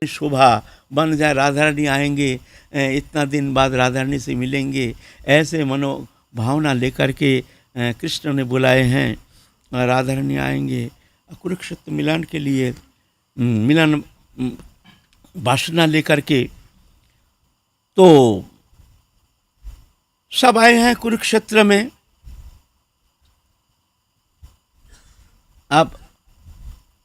शोभा बन जाए, राधा रानी आएंगे, इतना दिन बाद राधा रानी से मिलेंगे, ऐसे मनोभावना लेकर के कृष्ण ने बुलाए हैं। राधा रानी आएंगे कुरुक्षेत्र मिलन के लिए, मिलन वासना लेकर के। तो सब आए हैं कुरुक्षेत्र में। अब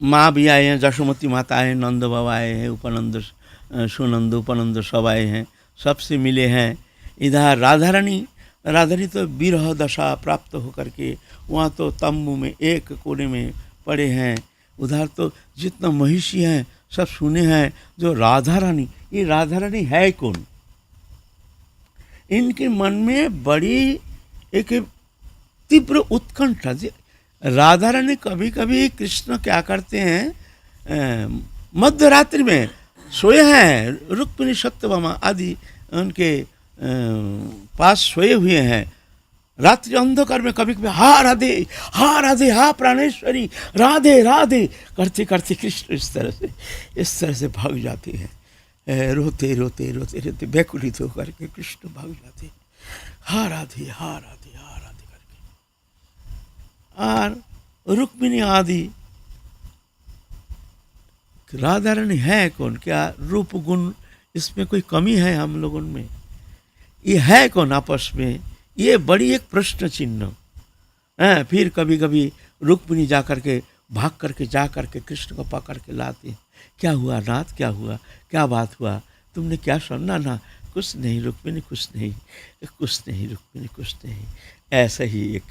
माँ भी आए हैं, जशोमती माता आए हैं, नंद बाबा आए हैं, उपनंद सुनंद उपनंद सब आए हैं, सबसे मिले हैं। इधर राधा रानी तो विरह दशा प्राप्त होकर के वहाँ तो तंबू में एक कोने में पड़े हैं। उधर तो जितना महिषी हैं सब सुने हैं जो राधा रानी, ये राधा रानी है कौन। इनके मन में बड़ी एक तीव्र उत्कंठा। राधा रानी कभी कभी कृष्ण क्या करते हैं, मध्य रात्रि में सोए हैं, रुक्मिणी सत्यभामा आदि उनके पास सोए हुए हैं। रात्रि अंधकार में कभी कभी हा राधे हा प्राणेश्वरी राधे राधे करते करते कृष्ण इस तरह से भाग जाते हैं, रोते रोते रोते रोते व्याकुलित होकर के कृष्ण भाग जाते हैं, हा राधे करके। और रुक्मिणी आदि राधा रानी है कौन, क्या रूप गुण इसमें कोई कमी है हम लोगों में, ये है कौन आपस में, ये बड़ी एक प्रश्न चिन्ह है। फिर कभी कभी रुक्मिणी जा करके भाग करके जा करके कृष्ण को पकड़ के लाते, क्या हुआ नाथ, क्या हुआ, क्या बात हुआ, तुमने क्या सुना ना, कुछ नहीं रुक्मिणी, कुछ नहीं रुक्मिणी, कुछ नहीं, ऐसा ही एक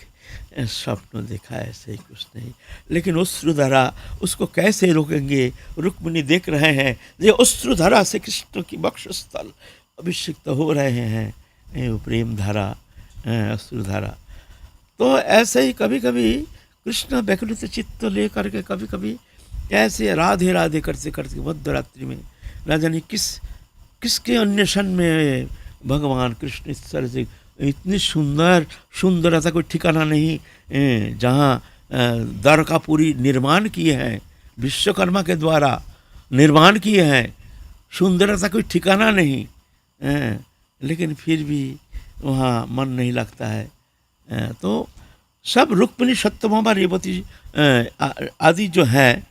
स्वप्न देखा, ऐसे ही कुछ नहीं। लेकिन अश्रुधारा उसको कैसे रोकेंगे, रुक्मिणी देख रहे हैं ये अश्रुधारा से कृष्ण की वक्षस्थल अभिषिक्त हो रहे हैं, प्रेम धारा, अश्रुधारा। तो ऐसे ही कभी कभी कृष्ण व्याकुलित चित्त लेकर के कभी कभी ऐसे राधे राधे करते करते मध्य रात्रि में न जाने किसके अन्वेषण में भगवान कृष्ण इस तरह से इतनी सुंदरता कोई ठिकाना नहीं, जहाँ द्वारकापुरी निर्माण किए हैं, विश्वकर्मा के द्वारा निर्माण किए हैं, सुंदरता कोई ठिकाना नहीं, लेकिन फिर भी वहाँ मन नहीं लगता है। तो सब रुक्मिणी सत्यभामा रेवती आदि जो है,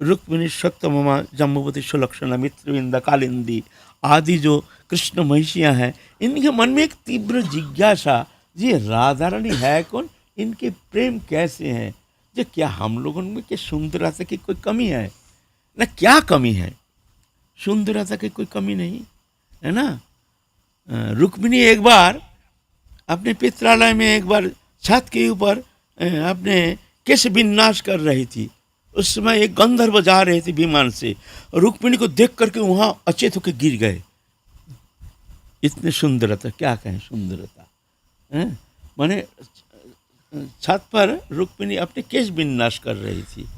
रुक्मिणी सत्यभामा जम्बुवती सुलक्षणा मित्रविंदा कालिंदी आदि जो कृष्ण महिषियाँ हैं, इनके मन में एक तीव्र जिज्ञासा, ये राधा रानी है कौन, इनके प्रेम कैसे हैं, जो क्या हम लोगों में क्या सुंदरता की कोई कमी है ना, क्या कमी है, सुंदरता की कोई कमी नहीं है ना। रुक्मिणी एक बार अपने पित्रालय में एक बार छत के ऊपर अपने केश विन्यास कर रही थी, उस समय एक गंधर्व जा रहे थे विमान से, रुक्मिणी को देख करके वहाँ अचेत होकर गिर गए। इतनी सुंदरता, क्या कहें सुंदरता है, माने छत पर रुक्मिणी अपने केश विन्यास कर रही थी।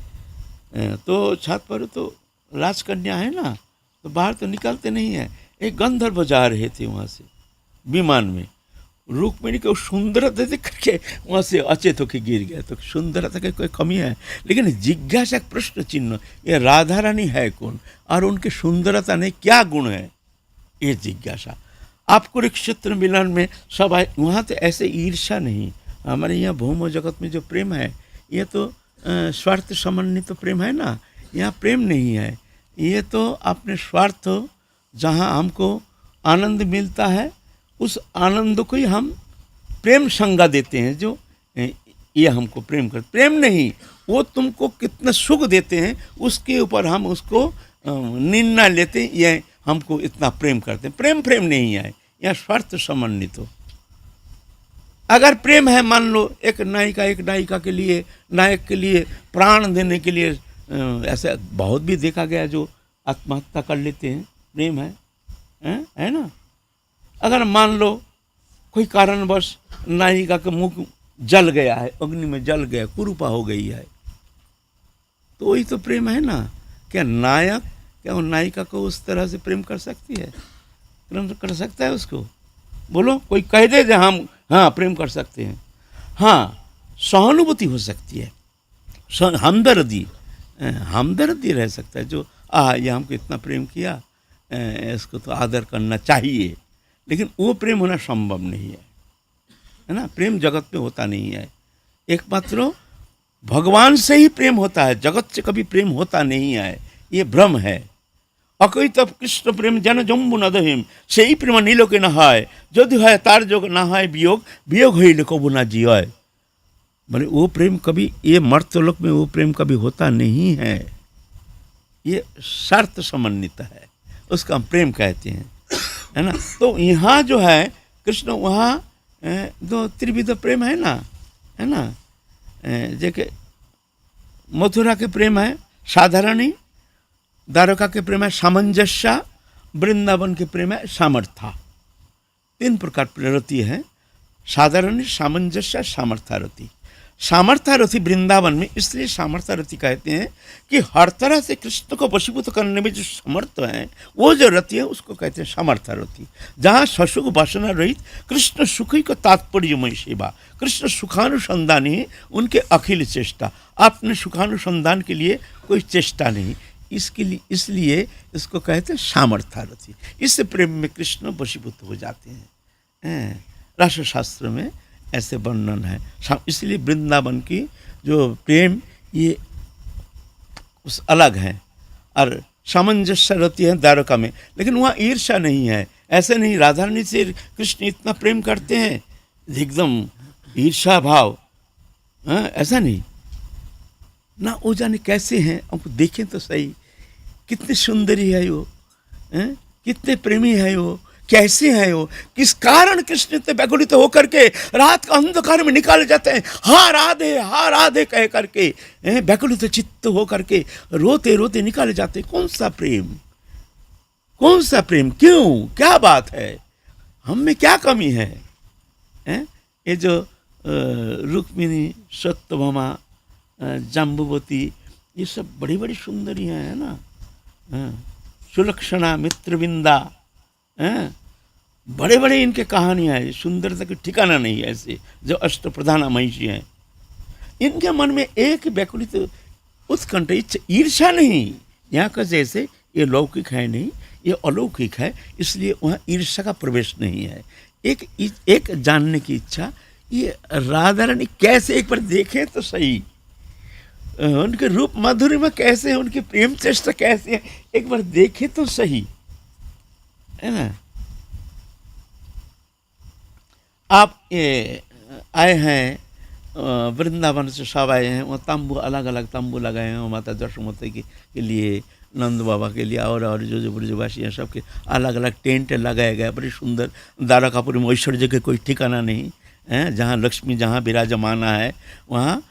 तो छत पर तो राजकन्या है ना, तो बाहर तो निकलते नहीं है। एक गंधर्व जा रहे थे वहाँ से विमान में, रुक्मिणी को सुंदरता देख करके वहाँ से अचेत होकर गिर गया। तो सुंदरता की कोई कमी है, लेकिन जिज्ञासा प्रश्न चिन्ह, ये राधा रानी है कौन और उनकी सुंदरता में क्या गुण है, ये जिज्ञासा। आप कुरुक्षेत्र मिलन में सब आए, वहाँ तो ऐसे ईर्ष्या नहीं। हमारे यहाँ भौम जगत में जो प्रेम है ये तो स्वार्थ समन्वित तो प्रेम है ना, यहाँ प्रेम नहीं है, ये तो अपने स्वार्थ, जहाँ हमको आनंद मिलता है उस आनंद को ही हम प्रेम संज्ञा देते हैं, जो ये हमको प्रेम कर, प्रेम नहीं, वो तुमको कितना सुख देते हैं उसके ऊपर हम उसको निर्णय लेते हैं, ये हमको इतना प्रेम करते हैं। प्रेम नहीं है, यह स्वार्थ समन्वित हो। अगर प्रेम है, मान लो एक नायिका के लिए, नायक के लिए प्राण देने के लिए, ऐसे बहुत भी देखा गया जो आत्महत्या कर लेते हैं, प्रेम है ना। अगर मान लो कोई कारणवश नायिका का मुख जल गया है, अग्नि में जल गया, कुरूपा हो गई है, तो वही तो प्रेम है ना। क्या नायक क्या वो नायिका को उस तरह से प्रेम कर सकती है, प्रेम कर सकता है उसको? बोलो, कोई कह दे हम हाँ प्रेम कर सकते हैं। हाँ, सहानुभूति हो सकती है, हमदर्दी रह सकता है, जो ये हमको इतना प्रेम किया, इसको तो आदर करना चाहिए। लेकिन वो प्रेम होना संभव नहीं है ना। प्रेम जगत में होता नहीं है, एकमात्र भगवान से ही प्रेम होता है, जगत से कभी प्रेम होता नहीं है, ये भ्रम है। अकई तब कृष्ण प्रेम जन जम्बू न दहिम, से ही प्रेम नीलो के न हाय, यदि है तार जोग न हाय वियोग, वियोग ही कबू न जिय। बोले वो प्रेम कभी, ये मर्त्यलोक में वो प्रेम कभी होता नहीं है, ये शर्त समन्वित है, उसका हम प्रेम कहते हैं, है ना। तो यहाँ जो है कृष्ण, वहाँ दो त्रिविध प्रेम है ना, है ना। जैसे मथुरा के प्रेम है साधारणी, द्वारका के प्रेम है सामंजस्य, वृंदावन के प्रेम है सामर्था। 3 प्रकार रति है, साधारणी, सामंजस्य, सामर्थारति। सामर्थारथी वृंदावन में इसलिए सामर्थारथी कहते हैं कि हर तरह से कृष्ण को वशीभूत करने में जो समर्थ है, वो जो रति है उसको कहते हैं सामर्थारथी। जहाँ ससुख वासना रहित कृष्ण सुखी को तात्पर्यमय सेवा, कृष्ण सुखानुसंधान ही उनके अखिल चेष्टा, अपने सुखानुसंधान के लिए कोई चेष्टा नहीं, इसके लिए इसलिए इसको कहते हैं सामर्थारथी। इस प्रेम में कृष्ण वशीभूत हो जाते हैं। राष्ट्रशास्त्र में ऐसे वर्णन है। इसलिए वृंदावन की जो प्रेम ये उस अलग है, और सामंजस्य रति है द्वारका में, लेकिन वहाँ ईर्ष्या नहीं है। ऐसे नहीं राधा रानी से कृष्ण इतना प्रेम करते हैं एकदम ईर्ष्या भाव, ऐसा नहीं ना। वो जाने कैसे हैं, हमको देखें तो सही, कितनी सुंदरी है वो, कितने प्रेमी है वो, कैसे है वो, किस कारण कृष्ण इतने व्याकुलित होकर के रात का अंधकार में निकाले जाते हैं, हा राधे कह करके, व्याकुलित चित्त होकर के रोते रोते निकाले जाते हैं। कौन सा प्रेम, कौन सा प्रेम, क्यों, क्या बात है, हम में क्या कमी है, ये जो रुक्मिणी, सत्यभामा, जाम्बुवती, ये सब बड़ी बड़ी सुंदरी हैं, है ना। सुलक्षणा, मित्रविंदा, बड़े बड़े इनके कहानियाँ है, सुंदरता की ठिकाना नहीं है। ऐसे जो अष्टप्रधाना महिषी हैं, इनके मन में एक व्याकुलित उत्कंठ, ईर्ष्या नहीं। यहाँ का जैसे ये लौकिक है नहीं, ये अलौकिक है, इसलिए वहाँ ईर्ष्या का प्रवेश नहीं है। एक जानने की इच्छा, ये राधा रानी कैसे, एक बार देखें तो सही, उनके रूप माधुर्य कैसे है, उनकी प्रेम चेष्टा कैसे है, एक बार देखें तो सही, है ना। आप ये आए हैं वृंदावन से, सब आए हैं, वो तंबू अलग अलग तंबू लगाए हैं माता जसोमती के लिए, नंद बाबा के लिए, और जो ब्रजवासी हैं सबके अलग अलग टेंट लगाए गए, बड़ी सुंदर। द्वारकापुरी में ऐश्वर्य के कोई ठिकाना नहीं है, जहाँ लक्ष्मी जहाँ विराजमाना है, वहाँ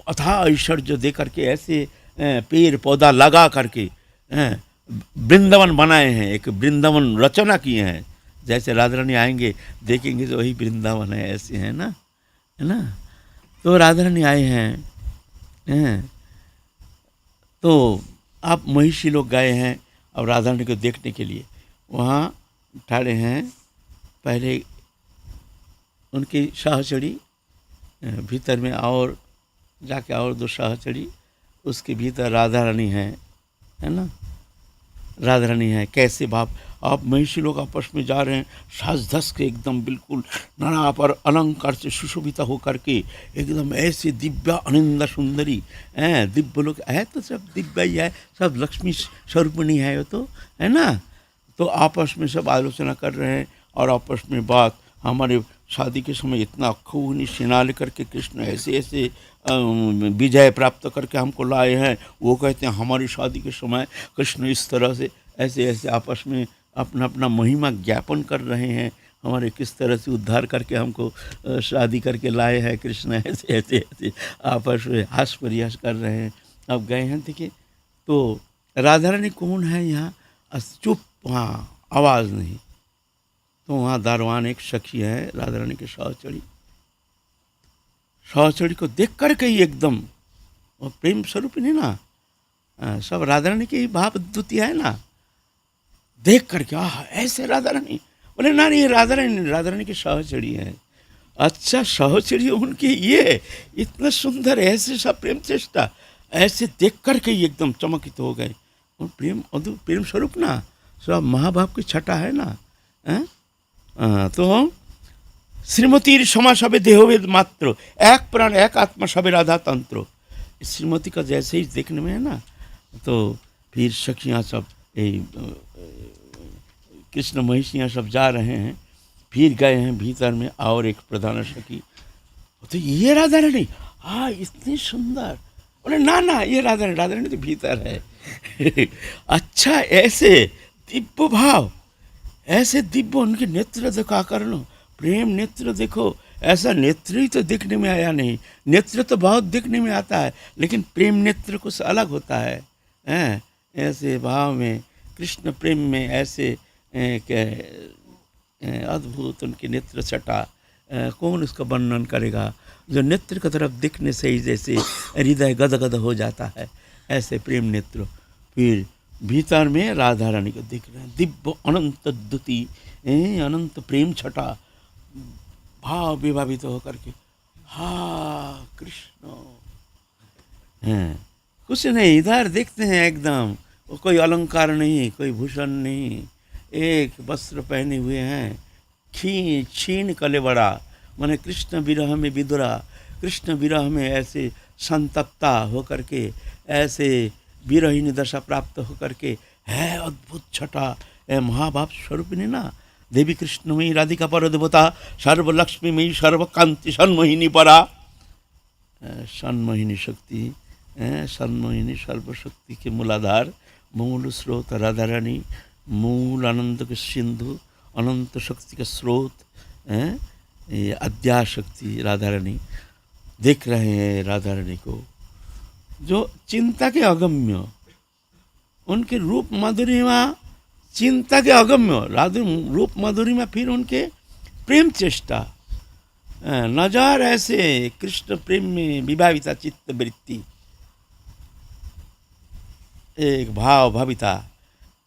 अथाह ऐश्वर्य दे करके ऐसे पेड़ पौधा लगा करके वृंदावन बनाए हैं, एक वृंदावन रचना किए हैं। जैसे राधा रानी आएंगे देखेंगे तो वही वृंदावन है, ऐसे है ना, है ना। तो राधा रानी आए हैं, तो आप महिषी लोग गए हैं और राधा रानी को देखने के लिए वहाँ ठहरे हैं। पहले उनकी सहचरी भीतर में, और जाके और 2 सहचरी, उसके भीतर राधा रानी है ना, राधा रानी है। कैसे बाप, आप महिषी लोग आपस में जा रहे हैं, साज धस के एकदम बिल्कुल नाना पर अलंकार से सुशोभिता होकर के, एकदम ऐसे दिव्या आनंदा सुंदरी हैं। दिव्य लोग है तो सब दिव्या ही है, सब लक्ष्मी स्वरूपिणी है वो तो, है ना। तो आपस में सब आलोचना कर रहे हैं, और आपस में बात, हमारे शादी के समय इतना खूब सेना लेकर के कृष्ण ऐसे ऐसे विजय प्राप्त करके हमको लाए हैं, वो कहते हैं हमारी शादी के समय कृष्ण इस तरह से ऐसे ऐसे आपस में अपना अपना महिमा ज्ञापन कर रहे हैं, हमारे किस तरह से उद्धार करके हमको शादी करके लाए हैं कृष्ण, ऐसे ऐसे ऐसे आपस में हास प्रयास कर रहे हैं। अब गए हैं, देखिए तो राधा रानी कौन है यहाँ, चुप, वहाँ आवाज़ नहीं। तो वहाँ दारवान एक सखी है राधा रानी के सहचरी, सहचरी को देख करके ही एकदम वो प्रेम स्वरूप नहीं ना, सब राधा रानी की भाव द्वितीय है ना, देख करके ऐसे राधा रानी, बोले ना ये राधा रानी की सहचरी है। अच्छा, सहचरी उनकी ये इतना सुंदर, ऐसे सब प्रेम चेष्टा, ऐसे देख करके ही एकदम चमकित हो गए। और प्रेम अद्भुत प्रेम स्वरूप ना, सब महाभाव की छटा है ना। हैं? तो श्रीमतीर समा सबे देहभेद मात्र, एक प्राण एक आत्मा सबे राधा तंत्र। श्रीमती का जैसे ही देखने में है ना, तो फिर सखियाँ सब कृष्ण महिषियाँ सब जा रहे हैं, फिर गए हैं भीतर में, और एक प्रधान सखी, तो ये राधा रानी, हाँ इतनी सुंदर, बोले ना ना ये राधा रानी तो भीतर है। अच्छा, ऐसे दिव्य भाव, ऐसे दिव्य उनके नेत्र देखा करना, प्रेम नेत्र देखो, ऐसा नेत्र ही तो देखने में आया नहीं। नेत्र तो बहुत देखने में आता है, लेकिन प्रेम नेत्र कुछ अलग होता है। हैं? ऐसे भाव में, कृष्ण प्रेम में ऐसे अद्भुत उनके नेत्र छटा, कौन उसका वर्णन करेगा। जो नेत्र की तरफ देखने से ही जैसे हृदय गदगद हो जाता है, ऐसे प्रेम नेत्र। फिर भीतर में राधा रानी को देख रहे हैं, दिव्य अनंत द्युति, अनंत प्रेम छटा, भाव विभावित होकर के, हा कृष्ण हैं। कुछ नहीं, इधर देखते हैं एकदम, वो कोई अलंकार नहीं, कोई भूषण नहीं, एक वस्त्र पहने हुए हैं, क्षीण कलेबड़ा, माने कृष्ण विरह में विदुरा, कृष्ण विरह में ऐसे संतप्ता होकर के, ऐसे विरहीन दशा प्राप्त होकर के, है अद्भुत छटा, महाभाव स्वरूप ने ना। देवी कृष्णमयी राधिका पर देवता, सर्वलक्ष्मीमयी सर्वकांति सन्मोहिनी परा, सन्मोहिनी शक्ति, सन्मोहिनी सर्वशक्ति के मूलाधार, मूल स्रोत राधा रानी, मूल आनंद के सिंधु, अनंत शक्ति का स्रोत, ये अद्याशक्ति राधा रानी। देख रहे हैं राधा रानी को, जो चिंता के अगम्य, उनके रूप माधुरिमा चिंता के अगम्य, रूप माधुरिमा, फिर उनके प्रेम चेष्टा, नजार ऐसे कृष्ण प्रेम में विभाविता चित्त वृत्ति, एक भाव भाविता,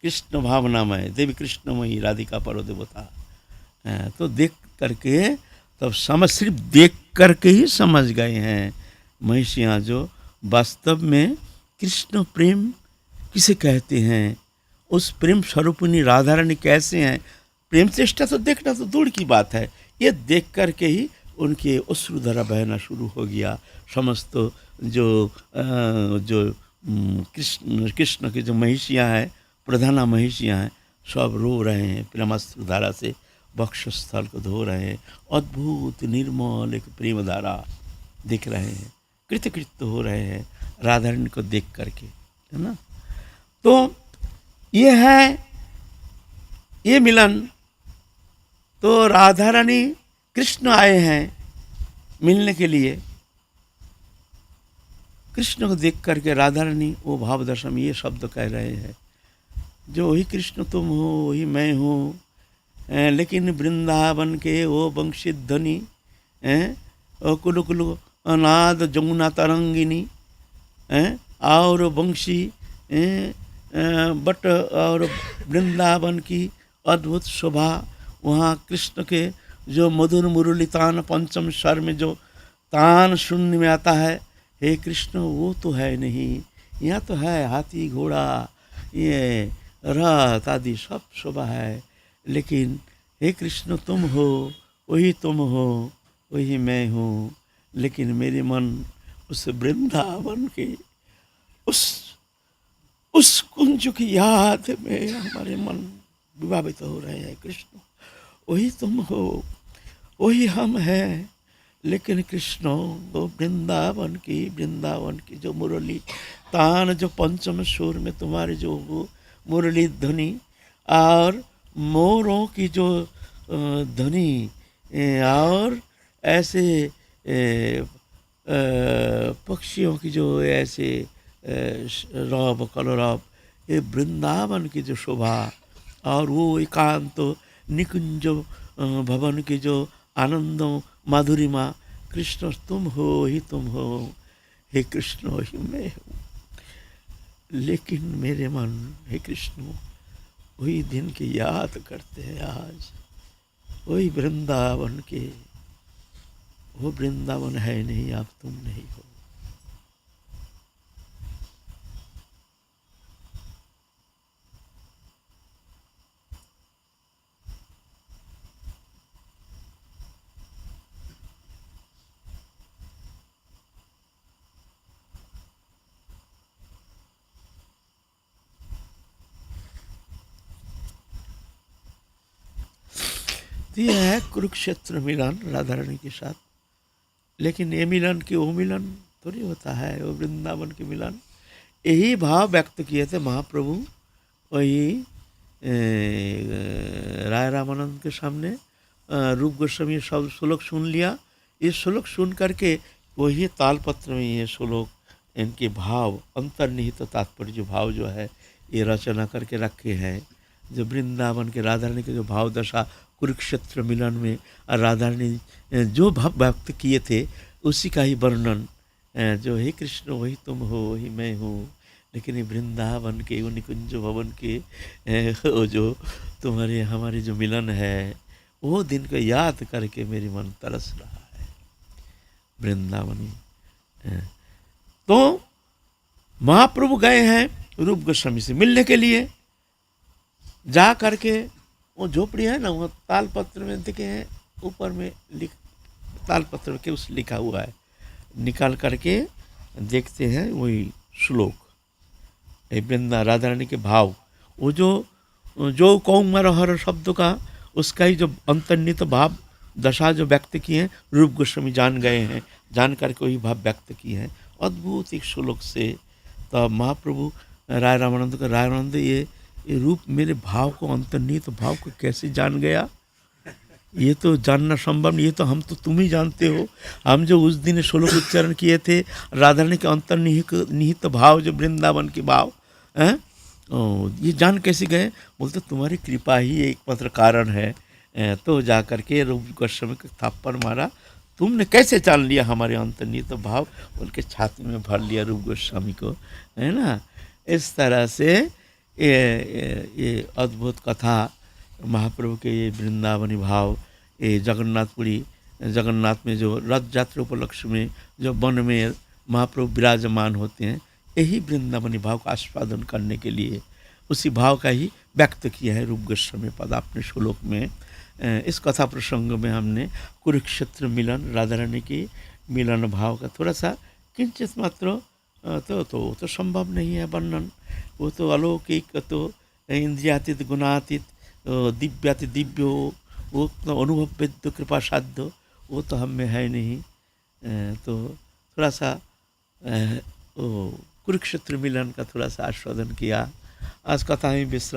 कृष्ण भावनामय, देवी कृष्णमयी राधिका पर देवता। तो देख करके तब सिर्फ देख करके ही समझ गए हैं महिषियाँ, जो वास्तव में कृष्ण प्रेम किसे कहते हैं, उस प्रेम स्वरूपिणी राधा रानी कैसे हैं। प्रेम चेष्टा तो देखना तो दूर की बात है, ये देख करके ही उनके अश्रुधारा बहना शुरू हो गया। समस्त जो कृष्ण की जो महिषियाँ हैं, प्रधाना महिषियाँ हैं, सब रो रहे हैं, प्रेमाश्रुधारा से वक्षस्थल को धो रहे हैं। अद्भुत निर्मल एक प्रेम धारा दिख रहे हैं, कृतकृत हो रहे हैं राधा रानी को देख करके, है ना। तो ये है ये मिलन। तो राधा रानी, कृष्ण आए हैं मिलने के लिए, कृष्ण को देख करके राधा रानी वो भाव दशा में ये शब्द कह रहे हैं, जो वही कृष्ण तुम हो, वही मैं हूँ, लेकिन वृंदावन के वो वंशी ध्वनि, कुलु कुलु अनाद जमुना तरंगिनी, और वंशी, बट और वृंदावन की अद्भुत शोभा, वहाँ कृष्ण के जो मधुर मुरली तान पंचम स्वर में जो तान सुनने में आता है, हे कृष्ण वो तो है नहीं, यहाँ तो है हाथी घोड़ा, ये रथ आदि सब शोभा है, लेकिन हे कृष्ण तुम हो, वही तुम हो, वही मैं हूँ। लेकिन मेरे मन उस वृंदावन के उस कुंज की याद में हमारे मन विभावित हो रहे हैं। कृष्ण वही तुम हो, वही हम हैं, लेकिन कृष्ण वो वृंदावन की जो मुरली तान, जो पंचम सुर में तुम्हारी जो वो मुरली ध्वनि, और मोरों की जो ध्वनि, और ऐसे पक्षियों की जो ऐसे रौब कलरव, ये वृंदावन की जो शोभा, और वो एकांत निकुंज भवन की जो आनंद माधुरिमा, कृष्ण तुम हो ही तुम हो, हे कृष्ण ही मैं हूँ। लेकिन मेरे मन, हे कृष्ण, वही दिन की याद करते हैं आज, वही वृंदावन के, वो वृंदावन है नहीं, आप तुम नहीं हो। तो ये है कुरुक्षेत्र मिलन राधा रानी के साथ। लेकिन ये मिलन की वो मिलन थोड़ी होता है, वो वृंदावन के मिलन। यही भाव व्यक्त किए थे महाप्रभु वही राय रामानंद के सामने। रूप गोस्वामी सब श्लोक सुन लिया। ये श्लोक सुन करके वही तालपत्र में ये श्लोक इनके भाव अंतर्निहित तात्पर्य जो भाव जो है ये रचना करके रखे हैं। जो वृंदावन के राधा रानी के जो भाव दशा कुरुक्षेत्र मिलन में और राधा रानी जो भाव व्यक्त किए थे उसी का ही वर्णन, जो हे कृष्ण वही तुम हो वही मैं हूँ। लेकिन ये वृंदावन के वो निकुंज भवन के वो जो तुम्हारे हमारे जो मिलन है वो दिन को याद करके मेरी मन तरस रहा है वृंदावनी। तो महाप्रभु गए हैं रूप गोस्वामी से मिलने के लिए। जा करके वो झोपड़ी है ना, वो तालपत्र में देखे हैं ऊपर में तालपत्र के उस लिखा हुआ है, निकाल करके देखते हैं वही श्लोक वृंदा राधा रानी के भाव। वो जो कौमरहर शब्द का उसका ही जो अंतर्निहित भाव दशा जो व्यक्त किए हैं रूप गोस्वामी जान गए हैं, जान करके वही भाव व्यक्त किए हैं अद्भुत एक श्लोक से। तो महाप्रभु राय रामानंद ये रूप मेरे भाव को अंतर्निहित भाव को कैसे जान गया, ये तो जानना संभव नहीं, ये तो हम तो तुम ही जानते हो। हम जो उस दिन श्लोक उच्चारण किए थे राधा रानी के अंतर्निहित भाव जो वृंदावन के भाव हैं, ये जान कैसे गए? बोलते तुम्हारी कृपा ही एकमात्र कारण है। तो जा करके रूप गोस्वामी को थप्पड़ मारा, तुमने कैसे जान लिया हमारे अंतर्निहित भाव? उनके छाती में भर लिया रूप गोस्वामी को, है ना। इस तरह से ये अद्भुत कथा महाप्रभु के ये वृंदावनी भाव, ये जगन्नाथ में जो रथ यात्रा उपलक्ष्य में जो वन में महाप्रभु विराजमान होते हैं, यही वृंदावनी भाव का आस्वादन करने के लिए उसी भाव का ही व्यक्त किया है रूप गोस्वामी पद अपने श्लोक में। इस कथा प्रसंग में हमने कुरुक्षेत्र मिलन राधा रानी की मिलन भाव का थोड़ा सा किंचित मात्र तो संभव नहीं है वर्णन। वो तो अलौकिक, तो इंद्रियातीत गुणातीत दिव्याति दिव्य, वो तो अनुभव वेद्य कृपा साध्य वो तो हम में है नहीं। तो थोड़ा सा कुरुक्षेत्र मिलन का थोड़ा सा आस्वादन किया। आज कथा में विश्राम।